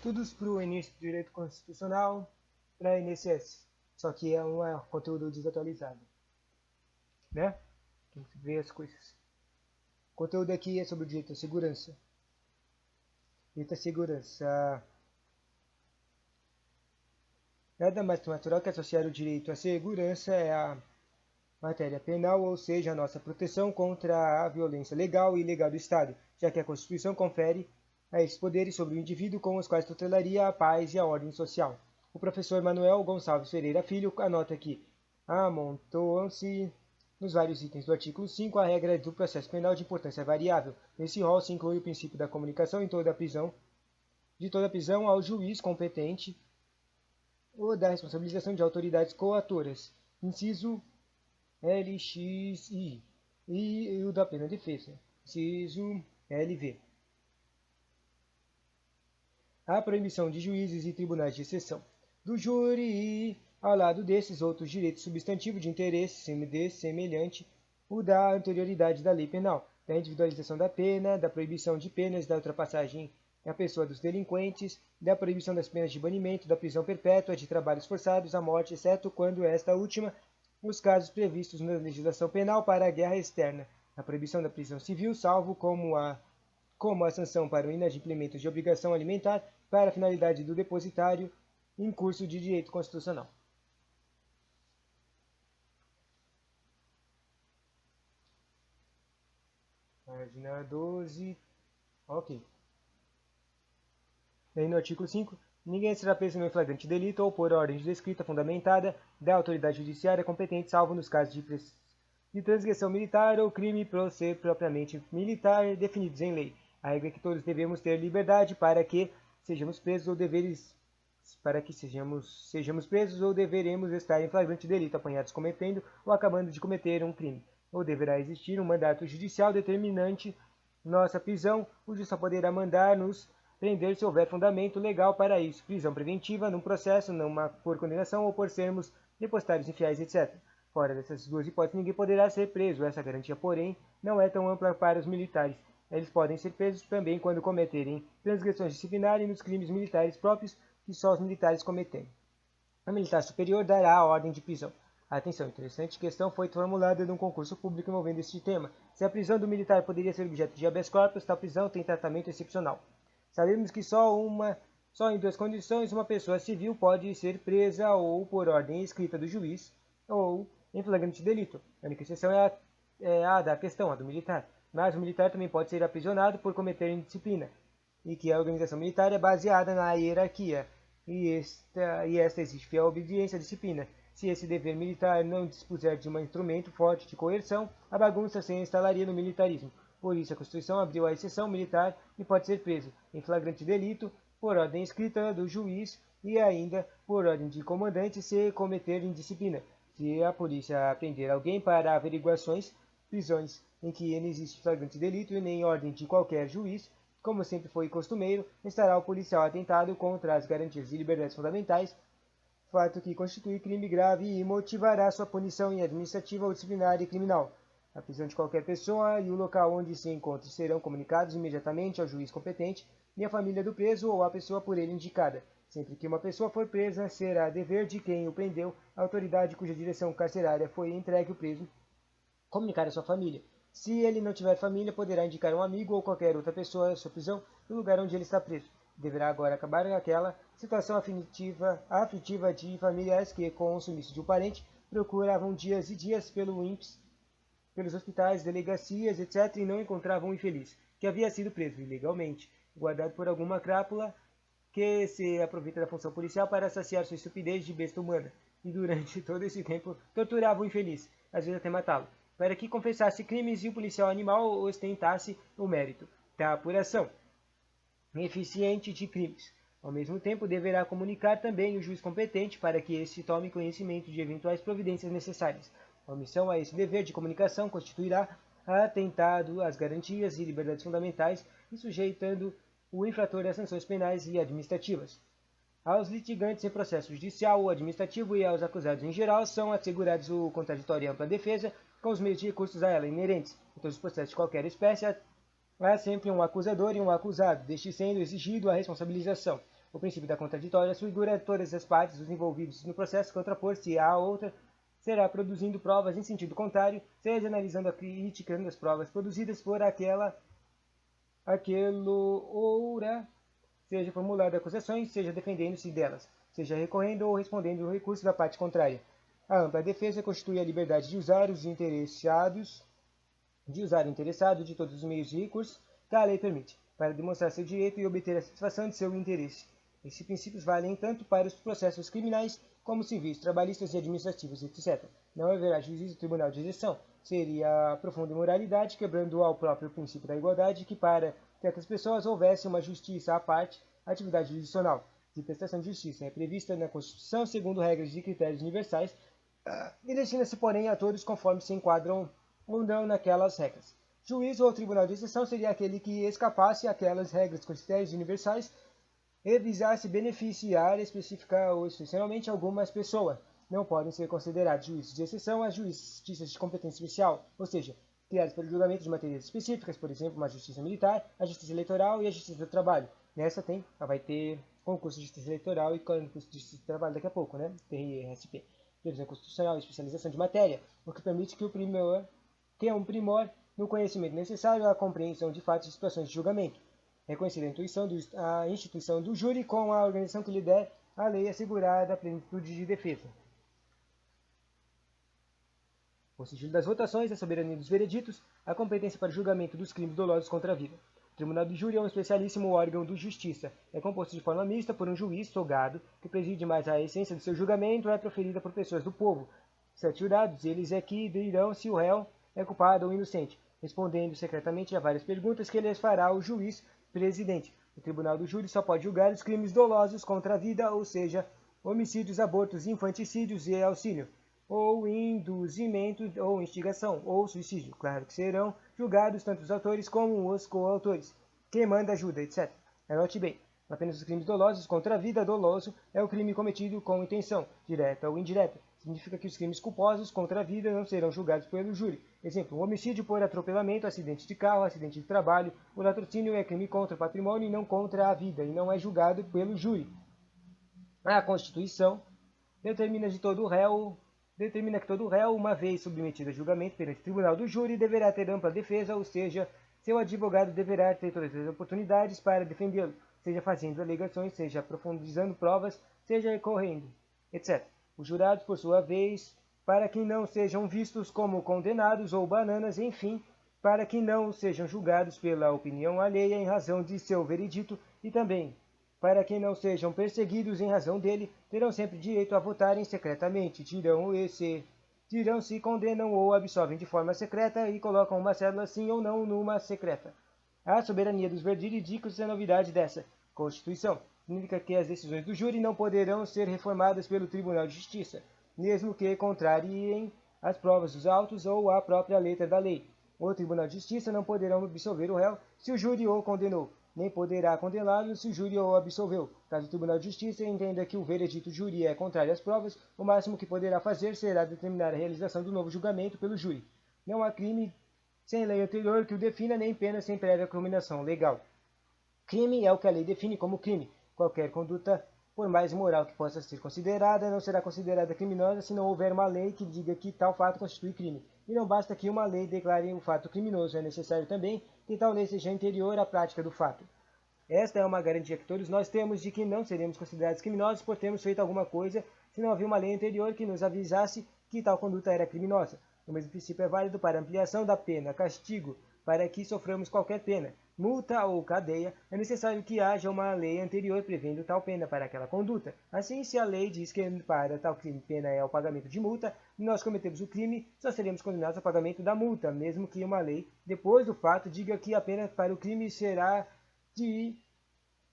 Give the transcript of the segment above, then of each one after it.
Estudos para o início do direito constitucional para a INSS, só que é um conteúdo desatualizado, né? Tem que ver as coisas. O conteúdo aqui é sobre o direito à segurança. Direito à segurança. Nada mais natural que associar o direito à segurança à matéria penal, ou seja, a nossa proteção contra a violência legal e ilegal do Estado, já que a Constituição confere a esses poderes sobre o indivíduo com os quais tutelaria a paz e a ordem social. O professor Manuel Gonçalves Ferreira Filho anota que amontoam-se nos vários itens do artigo 5 a regra do processo penal de importância variável. Nesse rol se inclui o princípio da comunicação de toda a prisão ao juiz competente ou da responsabilização de autoridades coatoras. Inciso LXI e o da plena defesa. Inciso LV. A proibição de juízes e tribunais de exceção do júri, ao lado desses outros direitos substantivos de interesse semelhante o da anterioridade da lei penal, da individualização da pena, da proibição de penas, da ultrapassagem da pessoa dos delinquentes, da proibição das penas de banimento, da prisão perpétua, de trabalhos forçados, a morte, exceto quando esta última, nos casos previstos na legislação penal para a guerra externa, a proibição da prisão civil, salvo como a sanção para o inadimplemento de obrigação alimentar para a finalidade do depositário em curso de direito constitucional. Página 12. Ok. Aí no artigo 5, ninguém será preso no flagrante delito ou por ordem de descrita fundamentada da autoridade judiciária competente, salvo nos casos de transgressão militar ou crime por ser propriamente militar definidos em lei. A regra é que todos devemos ter liberdade para que sejamos presos ou sejamos presos ou deveremos estar em flagrante delito, apanhados cometendo ou acabando de cometer um crime. Ou deverá existir um mandato judicial determinante nossa prisão, o juiz só poderá mandar-nos prender se houver fundamento legal para isso. Prisão preventiva, num processo, por condenação ou por sermos depositários infiéis, etc. Fora dessas duas hipóteses, ninguém poderá ser preso. Essa garantia, porém, não é tão ampla para os militares. Eles podem ser presos também quando cometerem transgressões disciplinares nos crimes militares próprios que só os militares cometem. O militar superior dará a ordem de prisão. Atenção, interessante questão foi formulada num concurso público envolvendo este tema. Se a prisão do militar poderia ser objeto de habeas corpus, tal prisão tem tratamento excepcional. Sabemos que só em duas condições uma pessoa civil pode ser presa ou por ordem escrita do juiz ou em flagrante delito. A única exceção é a da questão, a do militar. Mas o militar também pode ser aprisionado por cometer indisciplina, e que a organização militar é baseada na hierarquia, e esta exige fiel obediência à disciplina. Se esse dever militar não dispuser de um instrumento forte de coerção, a bagunça se instalaria no militarismo. Por isso, a Constituição abriu a exceção militar e pode ser preso em flagrante delito, por ordem escrita do juiz e ainda por ordem de comandante se cometer indisciplina. Se a polícia prender alguém para averiguações, prisões em que não existe flagrante delito e nem ordem de qualquer juiz, como sempre foi costumeiro, estará o policial atentado contra as garantias e liberdades fundamentais, fato que constitui crime grave e motivará sua punição em administrativa ou disciplinar e criminal. A prisão de qualquer pessoa e o local onde se encontre serão comunicados imediatamente ao juiz competente e à família do preso ou à pessoa por ele indicada. Sempre que uma pessoa for presa, será dever de quem o prendeu, a autoridade cuja direção carcerária foi entregue o preso, comunicar à sua família. Se ele não tiver família, poderá indicar um amigo ou qualquer outra pessoa à sua prisão no lugar onde ele está preso. Deverá agora acabar aquela situação aflitiva de familiares que, com o sumiço de um parente, procuravam dias e dias pelo INPS, pelos hospitais, delegacias, etc., e não encontravam o infeliz, que havia sido preso ilegalmente, guardado por alguma crápula que se aproveita da função policial para saciar sua estupidez de besta humana, e durante todo esse tempo torturava o infeliz, às vezes até matá-lo, para que confessasse crimes e o policial animal ostentasse o mérito da apuração eficiente de crimes. Ao mesmo tempo, deverá comunicar também o juiz competente para que este tome conhecimento de eventuais providências necessárias. A omissão a esse dever de comunicação constituirá atentado às garantias e liberdades fundamentais e sujeitando o infrator a sanções penais e administrativas. Aos litigantes em processo judicial ou administrativo e aos acusados em geral são assegurados o contraditório e ampla defesa com os meios de recursos a ela inerentes. Em todos os processos de qualquer espécie, há sempre um acusador e um acusado, deste sendo exigido a responsabilização. O princípio da contraditória assegura a todas as partes, os envolvidos no processo, contrapor-se à outra, será produzindo provas em sentido contrário, seja analisando a crítica das provas produzidas por aquele oura, seja formulando acusações, seja defendendo-se delas, seja recorrendo ou respondendo ao recurso da parte contrária. A ampla defesa constitui a liberdade de usar o interessado de todos os meios de recurso que a lei permite, para demonstrar seu direito e obter a satisfação de seu interesse. Esses princípios valem tanto para os processos criminais como civis, trabalhistas e administrativos, etc. Não haverá juízo do tribunal de exceção. Seria a profunda imoralidade, quebrando ao próprio princípio da igualdade, que para certas pessoas houvesse uma justiça à parte, atividade jurisdicional de prestação de justiça é prevista na Constituição segundo regras e critérios universais e destina-se, porém, a todos conforme se enquadram ou não naquelas regras. Juiz ou tribunal de exceção seria aquele que escapasse àquelas regras com critérios universais e visasse beneficiar especificar ou excepcionalmente algumas pessoas. Não podem ser considerados juízes de exceção as justiças de competência especial, ou seja, criadas para o julgamento de matérias específicas, por exemplo, uma justiça militar, a justiça eleitoral e a justiça do trabalho. Nessa vai ter concurso de justiça eleitoral e concurso de justiça do trabalho daqui a pouco, né? TRSP. Previsão constitucional e especialização de matéria, o que permite que tenha um primor no conhecimento necessário à compreensão de fatos e situações de julgamento. Reconhecer a instituição do júri com a organização que lhe der a lei assegurada a plenitude de defesa. O sigilo das votações, a soberania dos vereditos, a competência para o julgamento dos crimes dolosos contra a vida. O Tribunal do Júri é um especialíssimo órgão de justiça. É composto de forma mista por um juiz togado, que preside, mais a essência do seu julgamento é proferida por pessoas do povo. 7 jurados, eles é que dirão se o réu é culpado ou inocente, respondendo secretamente a várias perguntas que lhes fará o juiz presidente. O Tribunal do Júri só pode julgar os crimes dolosos contra a vida, ou seja, homicídios, abortos, infanticídios e auxílio, ou induzimento ou instigação, ou suicídio. Claro que serão julgados tanto os autores como os coautores, quem manda ajuda, etc. Anote bem, apenas os crimes dolosos contra a vida. Doloso é o crime cometido com intenção, direta ou indireta. Significa que os crimes culposos contra a vida não serão julgados pelo júri. Exemplo, um homicídio por atropelamento, acidente de carro, acidente de trabalho. O latrocínio é crime contra o patrimônio e não contra a vida, e não é julgado pelo júri. A Constituição determina que todo réu, uma vez submetido a julgamento perante o Tribunal do Júri, deverá ter ampla defesa, ou seja, seu advogado deverá ter todas as oportunidades para defendê-lo, seja fazendo alegações, seja aprofundando provas, seja recorrendo, etc. Os jurados, por sua vez, para que não sejam vistos como condenados ou bananas, enfim, para que não sejam julgados pela opinião alheia em razão de seu veredito e também para que não sejam perseguidos em razão dele, terão sempre direito a votarem secretamente, dirão se condenam ou absolvem de forma secreta e colocam uma cédula sim ou não numa secreta. A soberania dos veredictos é a novidade dessa Constituição. Significa que as decisões do júri não poderão ser reformadas pelo Tribunal de Justiça, mesmo que contrariem as provas dos autos ou a própria letra da lei. O Tribunal de Justiça não poderá absolver o réu se o júri o condenou, nem poderá condená-lo se o júri o absolveu. Caso o Tribunal de Justiça entenda que o veredito do júri é contrário às provas, o máximo que poderá fazer será determinar a realização do novo julgamento pelo júri. Não há crime sem lei anterior que o defina, nem pena sem prévia combinação legal. Crime é o que a lei define como crime. Qualquer conduta, por mais imoral que possa ser considerada, não será considerada criminosa se não houver uma lei que diga que tal fato constitui crime. E não basta que uma lei declare o fato criminoso, é necessário também que tal lei seja anterior à prática do fato. Esta é uma garantia que todos nós temos de que não seremos considerados criminosos por termos feito alguma coisa se não havia uma lei anterior que nos avisasse que tal conduta era criminosa. O mesmo princípio é válido para ampliação da pena, castigo, para que soframos qualquer pena, multa ou cadeia, é necessário que haja uma lei anterior prevendo tal pena para aquela conduta. Assim, se a lei diz que para tal crime pena é o pagamento de multa, e nós cometemos o crime, só seremos condenados ao pagamento da multa, mesmo que uma lei, depois do fato, diga que a pena para o crime será de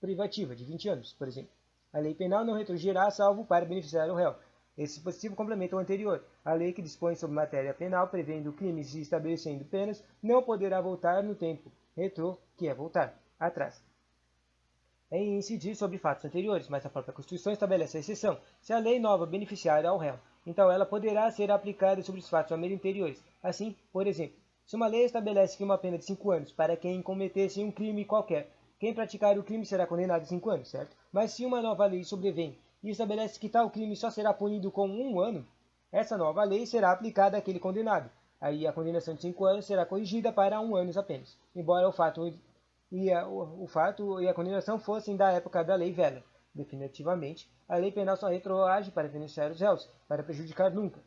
privativa, de 20 anos, por exemplo. A lei penal não retroagirá salvo para beneficiar o réu. Esse dispositivo complementa o anterior. A lei que dispõe sobre matéria penal, prevendo crimes e estabelecendo penas, não poderá voltar no tempo. Retrô, que é voltar, atrás. É incidir sobre fatos anteriores, mas a própria Constituição estabelece a exceção. Se a lei nova beneficiar ao réu, então ela poderá ser aplicada sobre os fatos anteriores. Assim, por exemplo, Se uma lei estabelece que uma pena de 5 anos para quem cometesse um crime qualquer, quem praticar o crime será condenado a 5 anos, certo? Mas se uma nova lei sobrevém e estabelece que tal crime só será punido com 1 ano, essa nova lei será aplicada àquele condenado. Aí a condenação de 5 anos será corrigida para 1 ano apenas, embora o fato e a condenação fossem da época da lei velha. Definitivamente, a lei penal só retroage para beneficiar os réus, para prejudicar nunca.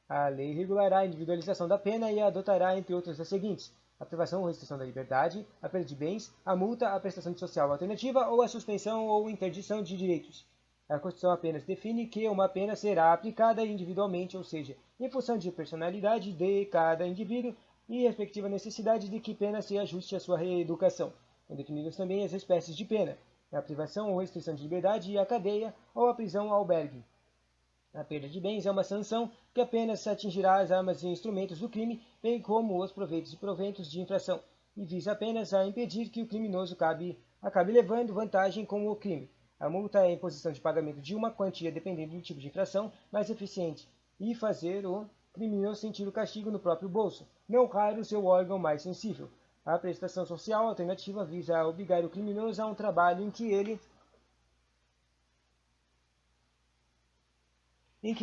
A lei regulará a individualização da pena e adotará, entre outras, as seguintes: a privação ou restrição da liberdade, a perda de bens, a multa, a prestação de social alternativa ou a suspensão ou interdição de direitos. A Constituição apenas define que uma pena será aplicada individualmente, ou seja, em função de personalidade de cada indivíduo e respectiva necessidade de que pena se ajuste à sua reeducação. São definidas também as espécies de pena: a privação ou restrição de liberdade e a cadeia ou a prisão ou albergue. A perda de bens é uma sanção que apenas atingirá as armas e instrumentos do crime, bem como os proveitos e proventos de infração, e visa apenas a impedir que o criminoso acabe levando vantagem com o crime. A multa é a imposição de pagamento de uma quantia dependendo do tipo de infração mais eficiente e fazer o criminoso sentir o castigo no próprio bolso, não raro seu órgão mais sensível. A prestação social alternativa visa obrigar o criminoso a um trabalho em que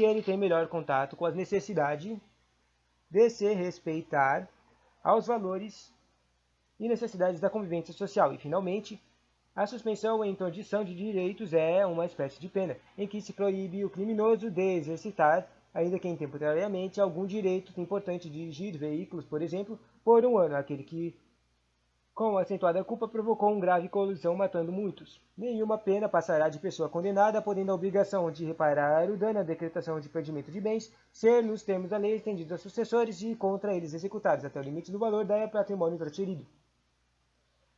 ele tem melhor contato com as necessidades de se respeitar aos valores e necessidades da convivência social. E, finalmente, a suspensão ou interdição de direitos é uma espécie de pena, em que se proíbe o criminoso de exercitar, ainda que temporariamente, algum direito importante de dirigir veículos, por exemplo, por 1 ano, aquele que com acentuada culpa provocou uma grave colisão matando muitos. Nenhuma pena passará de pessoa condenada, podendo a obrigação de reparar o dano à decretação de perdimento de bens ser, nos termos da lei, estendida aos sucessores e contra eles executados, até o limite do valor da patrimônio transferido.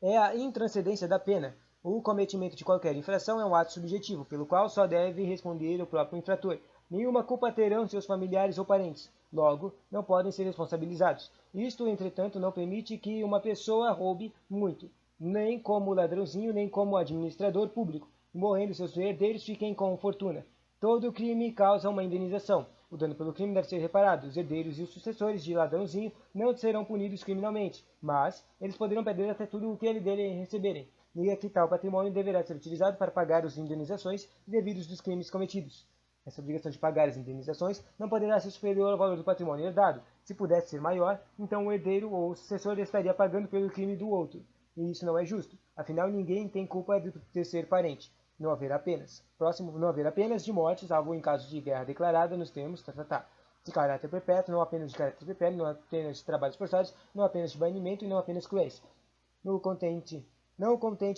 É a intranscendência da pena. O cometimento de qualquer infração é um ato subjetivo, pelo qual só deve responder o próprio infrator. Nenhuma culpa terão seus familiares ou parentes. Logo, não podem ser responsabilizados. Isto, entretanto, não permite que uma pessoa roube muito, nem como ladrãozinho, nem como administrador público, e morrendo seus herdeiros fiquem com fortuna. Todo crime causa uma indenização. O dano pelo crime deve ser reparado. Os herdeiros e os sucessores de ladrãozinho não serão punidos criminalmente, mas eles poderão perder até tudo o que ele dele receberem. E que tal patrimônio deverá ser utilizado para pagar as indenizações devidas dos crimes cometidos. Essa obrigação de pagar as indenizações não poderá ser superior ao valor do patrimônio herdado. Se pudesse ser maior, então o herdeiro ou o sucessor estaria pagando pelo crime do outro. E isso não é justo. Afinal, ninguém tem culpa de ser parente. Não haverá penas. Próximo, não haverá penas de morte, salvo em caso de guerra declarada nos termos de caráter perpétuo, não apenas de caráter perpétuo, não apenas de trabalhos forçados, não apenas de banimento e não apenas cruéis. Não contente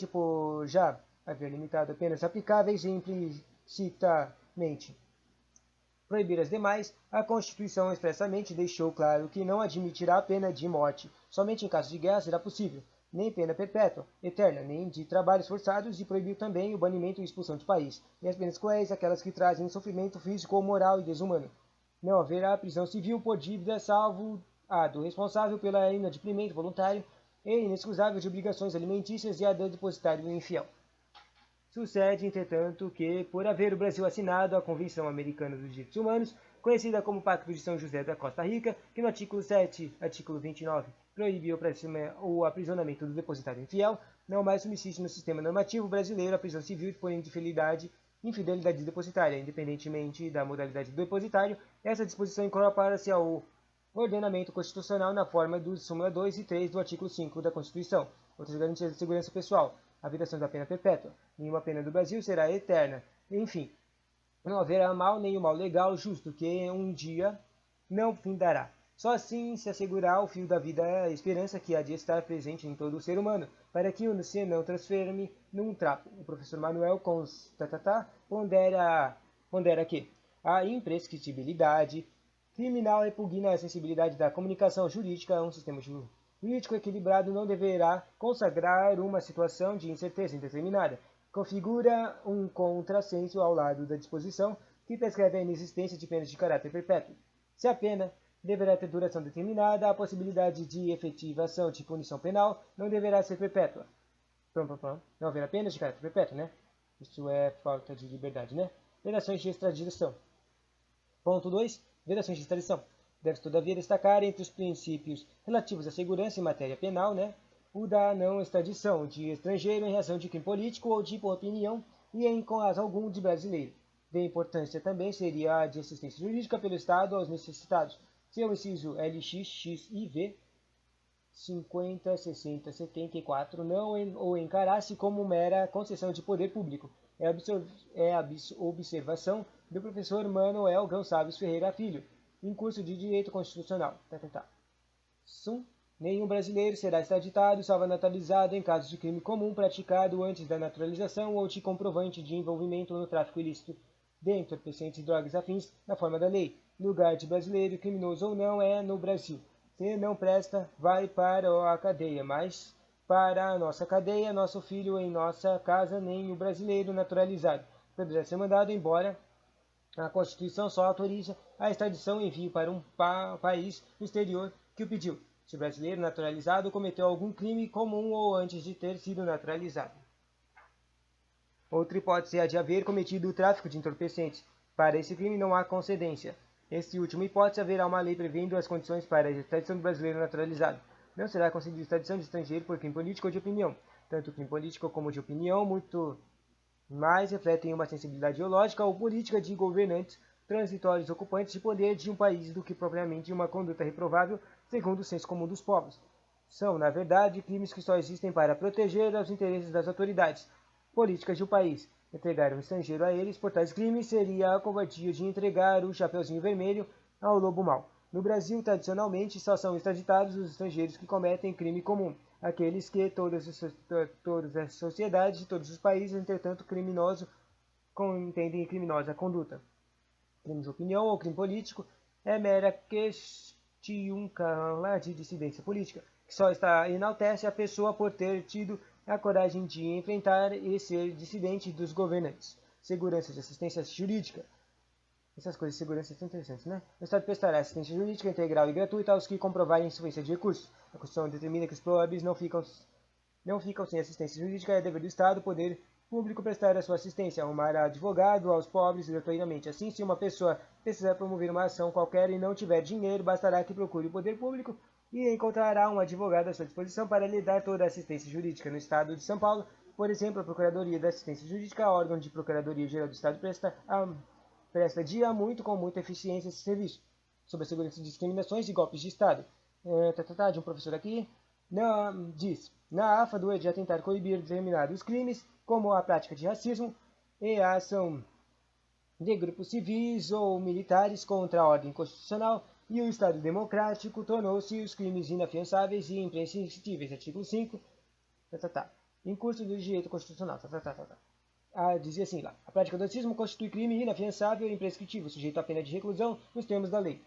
por já haver limitado apenas aplicáveis implicitamente proibir as demais, a Constituição expressamente deixou claro que não admitirá a pena de morte. Somente em caso de guerra será possível, nem pena perpétua, eterna, nem de trabalhos forçados, e proibiu também o banimento e expulsão de país, e as penas cruéis, aquelas que trazem sofrimento físico ou moral e desumano. Não haverá prisão civil por dívida, salvo a do responsável pelo inadimplemento voluntário e inexcusável de obrigações alimentícias e a do depositário infiel. Sucede, entretanto, que, por haver o Brasil assinado a Convenção Americana dos Direitos Humanos, conhecida como Pacto de São José da Costa Rica, que no artigo 7, artigo 29, proíbe o aprisionamento do depositário infiel, não mais subsiste no sistema normativo brasileiro a prisão civil por infidelidade depositária, independentemente da modalidade do depositário. Essa disposição incorpora-se ao ordenamento constitucional na forma dos súmula 2 e 3 do artigo 5 da Constituição. Outras garantias de segurança pessoal: a vedação da pena perpétua. Nenhuma pena do Brasil será eterna. Enfim, não haverá mal nem o mal legal justo, que um dia não findará. Só assim se assegurar o fio da vida a esperança que há de estar presente em todo o ser humano, para que o se não transforme num trapo. O professor Manuel pondera que a imprescritibilidade criminal repugna a sensibilidade da comunicação jurídica. Um sistema jurídico equilibrado não deverá consagrar uma situação de incerteza indeterminada. Configura um contrassenso ao lado da disposição que prescreve a inexistência de penas de caráter perpétuo. Se a pena deverá ter duração determinada, a possibilidade de efetivação de punição penal não deverá ser perpétua. Não haverá penas de caráter perpétuo, né? Isso é falta de liberdade, né? Vedações de extradição. Ponto 2. Vedações de extradição. Deve todavia destacar entre os princípios relativos à segurança em matéria penal, o da não extradição de estrangeiro em razão de crime político ou de opinião e em caso algum de brasileiro. De importância também seria a de assistência jurídica pelo Estado aos necessitados. Seu inciso LXXIV 50, 60, 74 não o encarasse como mera concessão de poder público. É a observação do professor Manuel Gonçalves Ferreira Filho, em curso de Direito Constitucional. Sum. Nenhum brasileiro será extraditado, salvo naturalizado em caso de crime comum praticado antes da naturalização ou de comprovante de envolvimento no tráfico ilícito de entorpecentes e drogas afins na forma da lei. Lugar de brasileiro, criminoso ou não, é no Brasil. Se não presta, vai para a cadeia, mas para a nossa cadeia, nosso filho em nossa casa, nem o brasileiro naturalizado poderá ser mandado embora. A Constituição só autoriza a extradição e envio para um país no exterior que o pediu, se o brasileiro naturalizado cometeu algum crime comum ou antes de ter sido naturalizado. Outra hipótese é a de haver cometido o tráfico de entorpecentes. Para esse crime não há concedência. Nesta última hipótese, haverá uma lei prevendo as condições para a extradição do brasileiro naturalizado. Não será concedida extradição de estrangeiro por crime político ou de opinião. Tanto crime político como de opinião, muito mais refletem uma sensibilidade ideológica ou política de governantes transitórios ocupantes de poder de um país do que propriamente uma conduta reprovável segundo o senso comum dos povos. São, na verdade, crimes que só existem para proteger os interesses das autoridades políticas de um país. Entregar um estrangeiro a eles por tais crimes seria a covardia de entregar o chapeuzinho vermelho ao lobo mau. No Brasil, tradicionalmente, só são extraditados os estrangeiros que cometem crime comum, aqueles que todas as sociedades de todos os países, entretanto, entendem criminosa a conduta. Crime de opinião ou crime político é mera questão de dissidência política, que só enaltece a pessoa por ter tido a coragem de enfrentar e ser dissidente dos governantes. Segurança de assistência jurídica. Essas coisas de segurança são interessantes, né? O Estado prestará assistência jurídica integral e gratuita aos que comprovarem insuficiência de recursos. A Constituição determina que os proábeis não ficam sem assistência jurídica. É dever do Estado, poder público, prestar a sua assistência, arrumar advogado aos pobres gratuitamente. Assim, se uma pessoa precisar promover uma ação qualquer e não tiver dinheiro, bastará que procure o poder público e encontrará um advogado à sua disposição para lhe dar toda a assistência jurídica. No Estado de São Paulo, por exemplo, a Procuradoria da Assistência Jurídica, órgão de Procuradoria-Geral do Estado, presta dia muito com muita eficiência esse serviço, sobre a segurança de discriminações e golpes de Estado. De um professor aqui, diz, na AFA de tentar coibir determinados crimes, como a prática de racismo e a ação de grupos civis ou militares contra a ordem constitucional e o Estado democrático, tornou-se os crimes inafiançáveis e imprescindíveis. Artigo 5, em curso do direito constitucional. Dizia assim lá, a prática do racismo constitui crime inafiançável e imprescritível, sujeito à pena de reclusão nos termos da lei.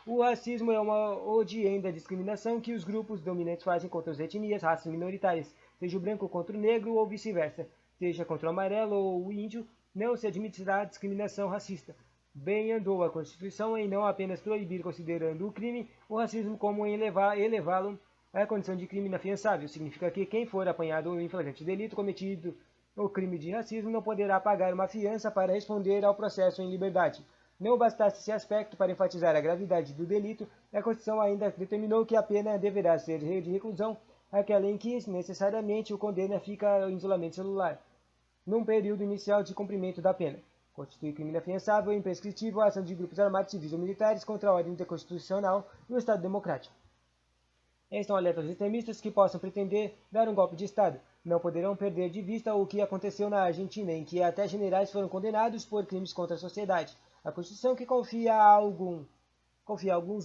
O racismo é uma odienta discriminação que os grupos dominantes fazem contra as etnias, raças minoritárias, seja o branco contra o negro ou vice-versa, seja contra o amarelo ou o índio, não se admitirá discriminação racista. Bem andou a Constituição em não apenas proibir, considerando o crime, o racismo, como em elevá-lo à condição de crime inafiançável. Significa que quem for apanhado em flagrante delito cometido o crime de racismo não poderá pagar uma fiança para responder ao processo em liberdade. Não bastasse esse aspecto para enfatizar a gravidade do delito, a Constituição ainda determinou que a pena deverá ser de reclusão, aquela em que necessariamente o condena fica em isolamento celular, num período inicial de cumprimento da pena. Constitui crime inafiançável e imprescritível a ação de grupos armados, civis ou militares contra a ordem constitucional e o Estado democrático. Estão alertas aos extremistas que possam pretender dar um golpe de Estado. Não poderão perder de vista o que aconteceu na Argentina, em que até generais foram condenados por crimes contra a sociedade. A Constituição, que confia a alguns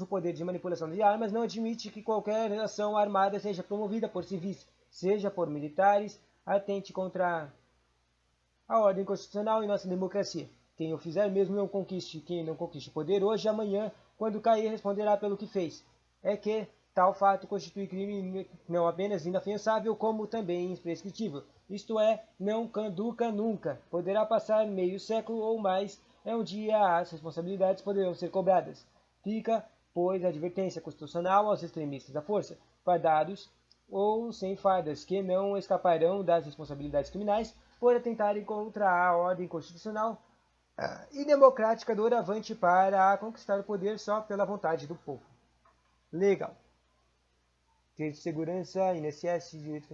o poder de manipulação de armas, não admite que qualquer ação armada seja promovida por civis, seja por militares, atente contra a ordem constitucional e nossa democracia. Quem o fizer mesmo não conquiste, quem não conquiste o poder hoje, amanhã, quando cair, responderá pelo que fez. É que tal fato constitui crime não apenas inafiançável, como também imprescritível. Isto é, não caduca nunca. Poderá passar meio século ou mais, um dia as responsabilidades poderão ser cobradas. Fica, pois, a advertência constitucional aos extremistas da força, fardados ou sem fardas, que não escaparão das responsabilidades criminais por atentarem contra a ordem constitucional e democrática doravante para conquistar o poder só pela vontade do povo. Legal. Direito de segurança, INSS, direito